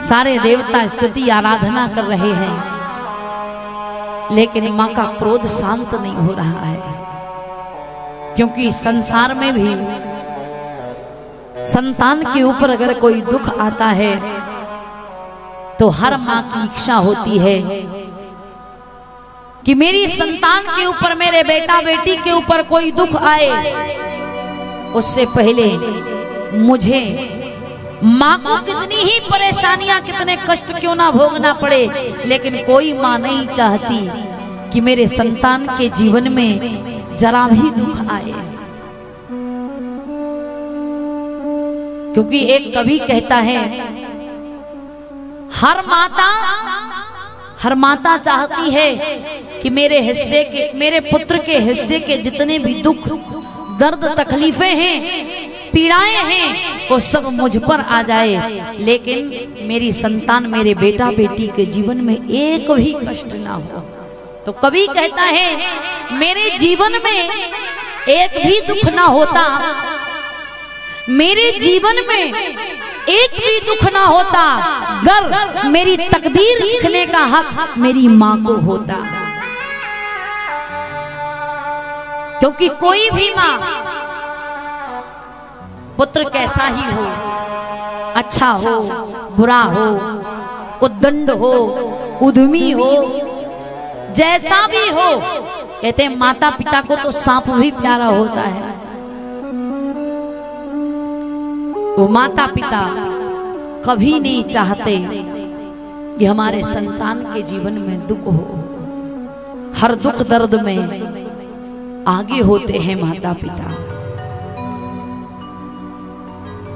सारे देवता स्तुति आराधना कर रहे हैं, लेकिन मां का क्रोध शांत नहीं हो रहा है। क्योंकि संसार में भी संतान के ऊपर अगर कोई दुख आता है तो हर मां की इच्छा होती है कि मेरी संतान के ऊपर, मेरे बेटा बेटी के ऊपर कोई दुख आए, उससे पहले मुझे, मां को कितनी ही परेशानियां, कितने कष्ट क्यों ना भोगना पड़े, लेकिन कोई मां नहीं चाहती कि मेरे संतान के जीवन में जरा भी दुख आए। क्योंकि एक कवि कहता है, हर माता चाहती है कि मेरे हिस्से के, मेरे पुत्र के हिस्से के जितने भी दुख, दर्द, तकलीफें हैं, पीड़ाएं हैं, वो सब मुझ पर आ जाए, लेकिन मेरी संतान, मेरे बेटा बेटी के जीवन में एक भी कष्ट ना हो। तो कवि कहता है, मेरे जीवन में एक भी दुख ना होता, मेरे जीवन में एक भी दुख ना होता, अगर मेरी तकदीर लिखने का हक मेरी मां को होता। क्योंकि कोई भी मां, पुत्र कैसा ही हो, अच्छा हो, बुरा हो, उद्दंड हो, उद्यमी हो, जैसा भी हो, कहते हैं माता पिता को तो सांप भी प्यारा होता है। वो माता पिता कभी नहीं चाहते कि हमारे संतान के जीवन में दुख हो। हर दुख दर्द में आगे होते हैं माता पिता।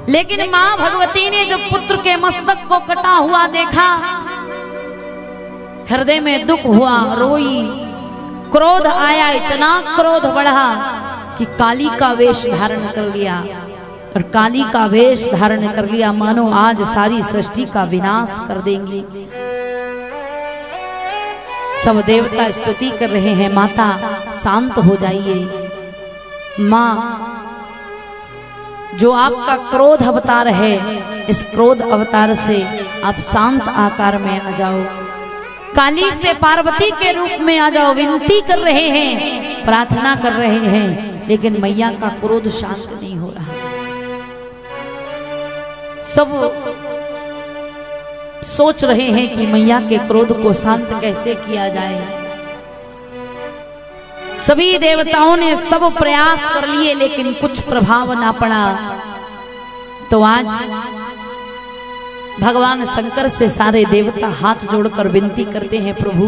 लेकिन मां भगवती ने जब पुत्र के मस्तक को कटा हुआ देखा, हृदय में दुख हुआ, रोई, क्रोध आया, इतना क्रोध बढ़ा कि काली का वेश धारण कर लिया। और काली का वेश धारण कर लिया, मानो आज सारी सृष्टि का विनाश कर देंगी। सब देवता स्तुति कर रहे हैं, माता शांत हो जाइए, मां जो आपका क्रोध अवतार है, इस क्रोध अवतार से आप शांत आकार में आ जाओ, काली से पार्वती के रूप में आ जाओ। विनती कर रहे हैं, प्रार्थना कर रहे हैं, लेकिन मैया का क्रोध शांत नहीं हो रहा। सब सोच रहे हैं कि मैया के क्रोध को शांत कैसे किया जाए। सभी देवताओं ने सब प्रयास कर लिए, लेकिन कुछ प्रभाव ना पड़ा। तो आज भगवान शंकर से सारे देवता हाथ जोड़कर विनती करते हैं, प्रभु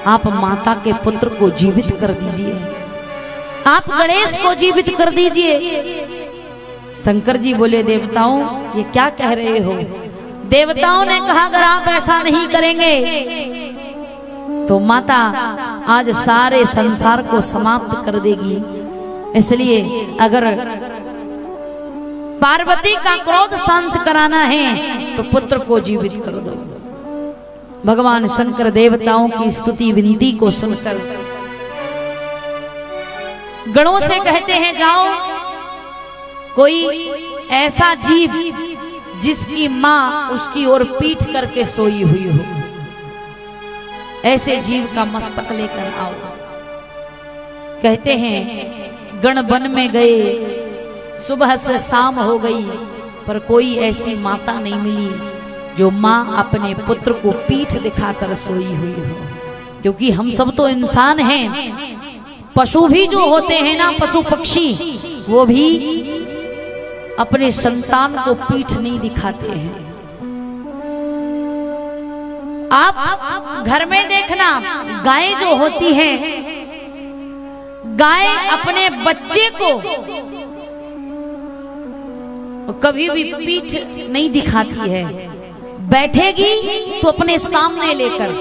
आप माता के पुत्र को जीवित कर दीजिए, आप गणेश को जीवित कर दीजिए। शंकर जी बोले, देवताओं ये क्या कह रहे हो? देवताओं ने कहा, अगर आप ऐसा नहीं करेंगे तो माता आज सारे संसार को समाप्त कर देगी। इसलिए अगर पार्वती का क्रोध शांत कराना है तो पुत्र को जीवित कर दो। भगवान शंकर देवताओं की स्तुति विनती को सुनकर गणों से कहते हैं, जाओ कोई ऐसा जीव जिसकी मां उसकी ओर पीठ करके सोई हुई हो, ऐसे जीव का मस्तक लेकर आओ। कहते हैं गण वन में गए, सुबह से शाम हो गई, पर कोई ऐसी माता नहीं मिली जो मां अपने पुत्र को पीठ दिखाकर सोई हुई हो। क्योंकि हम सब तो इंसान हैं, पशु भी जो होते हैं ना, पशु पक्षी, वो भी अपने संतान को पीठ नहीं दिखाते हैं। आप घर में देखना, गाय जो होती है, गाय अपने बच्चे को कभी भी पीठ नहीं दिखाती है। बैठेगी तो अपने सामने लेकर,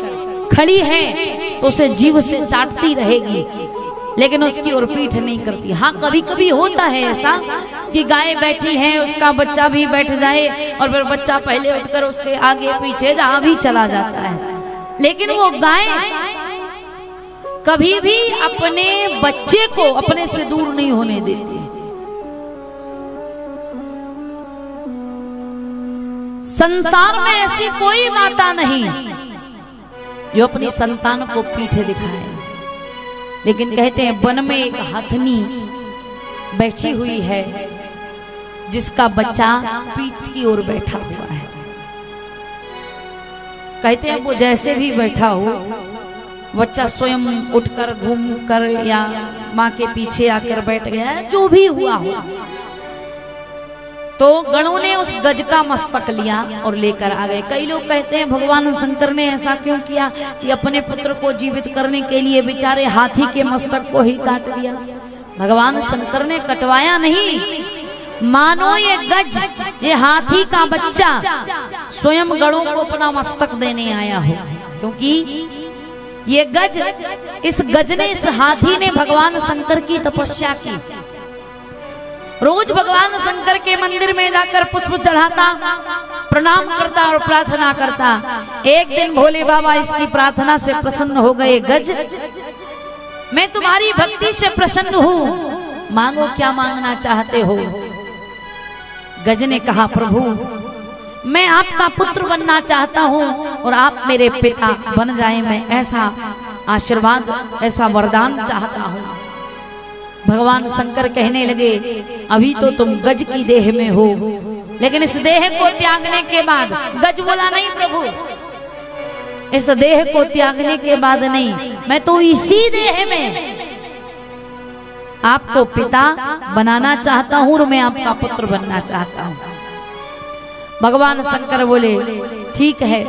खड़ी है तो उसे जीभ से चाटती रहेगी, लेकिन उसकी ओर पीठ नहीं करती। हाँ, कभी कभी होता है ऐसा कि गाय बैठी है, उसका बच्चा भी बैठ जाए और फिर बच्चा पहले उठकर उसके आगे पीछे जहां भी चला जाता है, लेकिन वो गाय कभी भी अपने बच्चे को अपने से दूर नहीं होने देती। संसार में ऐसी कोई माता नहीं जो अपनी संतान को पीठे दिखाए। लेकिन कहते हैं वन में एक हथनी बैठी हुई है जिसका बच्चा पीठ की ओर बैठा हुआ है। कहते हैं वो जैसे भी बैठा हो, बच्चा स्वयं उठकर घूमकर या माँ के पीछे आकर बैठ गया है, जो भी हुआ हो, तो गणों ने उस गज का मस्तक लिया और लेकर आ गए। कई लोग कहते हैं भगवान शंकर ने ऐसा क्यों किया कि अपने पुत्र को जीवित करने के लिए बेचारे हाथी के मस्तक को ही काट दिया। भगवान शंकर ने कटवाया नहीं, मानो ये गज, ये हाथी का बच्चा स्वयं गणों को अपना मस्तक देने आया हो, क्योंकि ये गज, इस गज ने, इस हाथी ने भगवान शंकर की तपस्या की। रोज भगवान शंकर के मंदिर में जाकर पुष्प चढ़ाता, प्रणाम करता और प्रार्थना करता। एक दिन भोले बाबा इसकी प्रार्थना से प्रसन्न हो गए। गज, मैं तुम्हारी भक्ति से प्रसन्न हूँ, मांगो क्या मांगना चाहते हो। गज ने कहा प्रभु मैं आपका पुत्र बनना चाहता हूँ और आप मेरे पिता बन जाएं, मैं ऐसा आशीर्वाद, ऐसा वरदान चाहता हूँ। भगवान शंकर कहने लगे अभी तो तुम गज की देह में हो, लेकिन इस देह को त्यागने के बाद, गज बोला नहीं प्रभु, इस देह को त्यागने के बाद नहीं, मैं तो इसी देह में आपको पिता बनाना चाहता हूं और मैं आपका पुत्र बनना चाहता हूं। भगवान शंकर बोले ठीक है,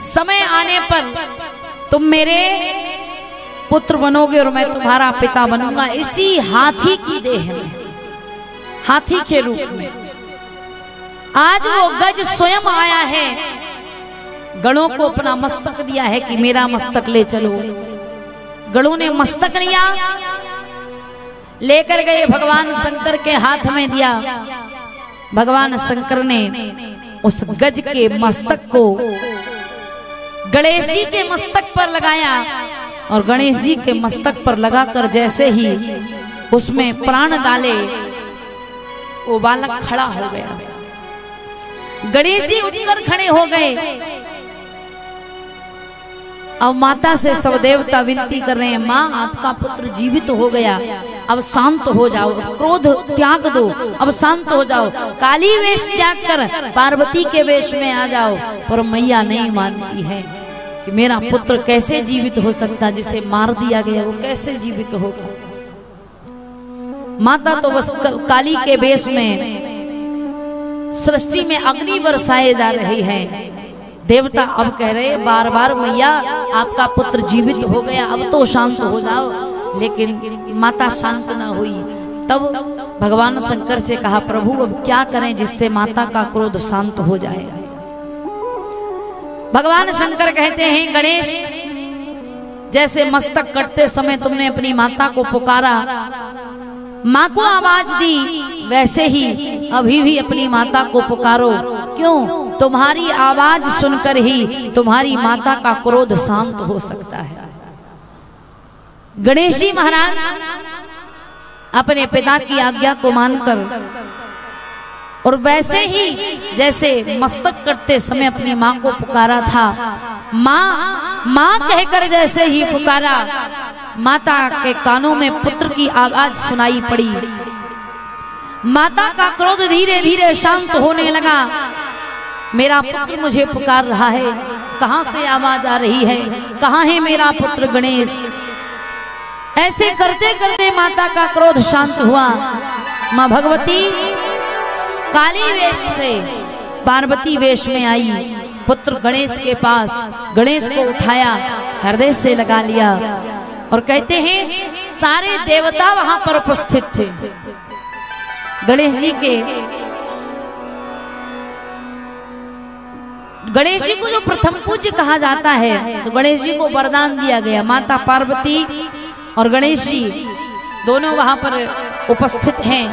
समय आने पर तुम मेरे पुत्र बनोगे और मैं तुम्हारा पिता बनूंगा, इसी हाथी की देह में, हाथी के रूप में। आज वो गज स्वयं आया है, गणों को अपना मस्तक दिया है कि मेरा मस्तक ले चलो। गणों ने मस्तक लिया, लेकर गए, भगवान शंकर के हाथ में दिया। भगवान शंकर ने उस गज के मस्तक को गणेश जी के मस्तक पर लगाया और गणेश जी के मस्तक पर लगाकर जैसे ही उसमें प्राण डाले, वो बालक खड़ा हो गया। गणेश जी उठकर खड़े हो गए। अब माता से सब देवता विनती कर रहे हैं, माँ आपका पुत्र जीवित हो गया, अब शांत हो जाओ, क्रोध त्याग दो, अब शांत हो जाओ, काली वेश त्याग कर पार्वती के वेश में आ जाओ। पर मैया नहीं मानती है कि मेरा पुत्र कैसे जीवित हो सकता, जिसे मार दिया गया वो कैसे जीवित होगा। माता तो बस काली के वेश में सृष्टि में अग्नि बरसाए जा रही है। देवता अब कह रहे बार बार मैया आपका पुत्र जीवित हो गया, अब तो शांत हो जाओ, लेकिन माता शांत ना हुई। तब भगवान शंकर से कहा प्रभु अब क्या करें जिससे माता का क्रोध शांत हो जाए। भगवान शंकर कहते हैं गणेश, जैसे मस्तक कटते समय तुमने अपनी माता को पुकारा, माँ को आवाज दी, वैसे ही अभी भी अपनी माता को पुकारो। क्यों? तुम्हारी आवाज सुनकर ही तुम्हारी माता का क्रोध शांत हो सकता है। गणेश जी महाराज अपने पिता की आज्ञा को मानकर और वैसे ही जैसे मस्तक कटते समय अपनी माँ को पुकारा था, माँ माँ कहकर जैसे ही पुकारा, माता के कानों में पुत्र की आवाज सुनाई पड़ी। माता का क्रोध धीरे धीरे शांत होने लगा। मेरा पुत्र मुझे पुकार रहा है, कहां से आवाज आ रही है, कहां है मेरा पुत्र गणेश। ऐसे करते करते माता का क्रोध शांत हुआ। माँ भगवती काली वेश से पार्वती वेश में आई, पुत्र गणेश के पास, गणेश को उठाया, हृदय से लगा लिया और कहते हैं सारे देवता वहां पर उपस्थित थे। गणेश जी को जो प्रथम पूज्य कहा जाता है, तो गणेश जी को वरदान दिया गया। माता पार्वती और गणेश जी दोनों वहां पर उपस्थित हैं।